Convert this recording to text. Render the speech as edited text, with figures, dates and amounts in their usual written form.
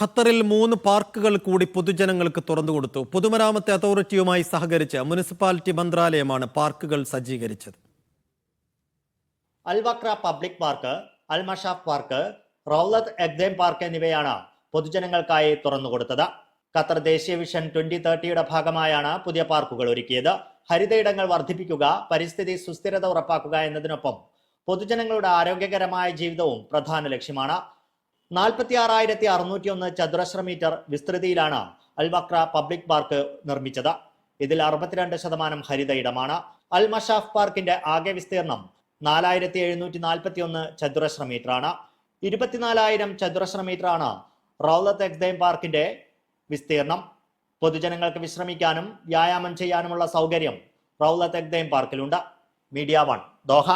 ഖത്തറിൽ 3 പാർക്കുകൾ കൂടി പൊതുജനങ്ങൾക്ക് തുറന്നുകൊടുത്തു. പൊതുമരാമത്ത് അതോറിറ്റിയുമായി സഹകരിച്ച് മുനിസിപ്പാലിറ്റി മന്ത്രാലയമാണ് പാർക്കുകൾ സജ്ജീകരിച്ചത്. അൽവക്ര പബ്ലിക് പാർക്ക്, അൽ മഷാഫ് പാർക്ക്, റൗലത്ത് എഗ്ദേം പാർക്ക് എന്നിവയാണ് പൊതുജനങ്ങൾക്കായി തുറന്നുകൊടുത്തത്. ഖത്തർ ദേശീയ വിഷൻ 2030യുടെ ഭാഗമായാണ് പുതിയ പാർക്കുകൾ ഒരുക്കിയത്. ഹരിതയിടങ്ങൾ വർദ്ധിപ്പിക്കുക, പരിസ്ഥിതി സുസ്ഥിരത ഉറപ്പാക്കുക എന്നതിനൊപ്പം പൊതുജനങ്ങളുടെ ആരോഗ്യകരമായ ജീവിതവും പ്രധാന ലക്ഷ്യമാണ്. 46,601 ചതുരശ്ര മീറ്റർ വിസ്തൃതിയിലാണ് അൽവക്ര പബ്ലിക് പാർക്ക് നിർമ്മിച്ചത്. ഇതിൽ 62% ഹരിത ഇടമാണ്. അൽ മഷാഫ് പാർക്കിന്റെ ആകെ വിസ്തീർണം 4,741 ചതുരശ്ര മീറ്ററാണ്. 24,000 ചതുരശ്ര മീറ്ററാണ് റൗലത്ത് എഗ്ദേം പാർക്കിന്റെ വിസ്തീർണം. പൊതുജനങ്ങൾക്ക് വിശ്രമിക്കാനും വ്യായാമം ചെയ്യാനുമുള്ള സൗകര്യം റൗലത്ത് എഗ്ദേം പാർക്കിലുണ്ട്. Media 1 Doha.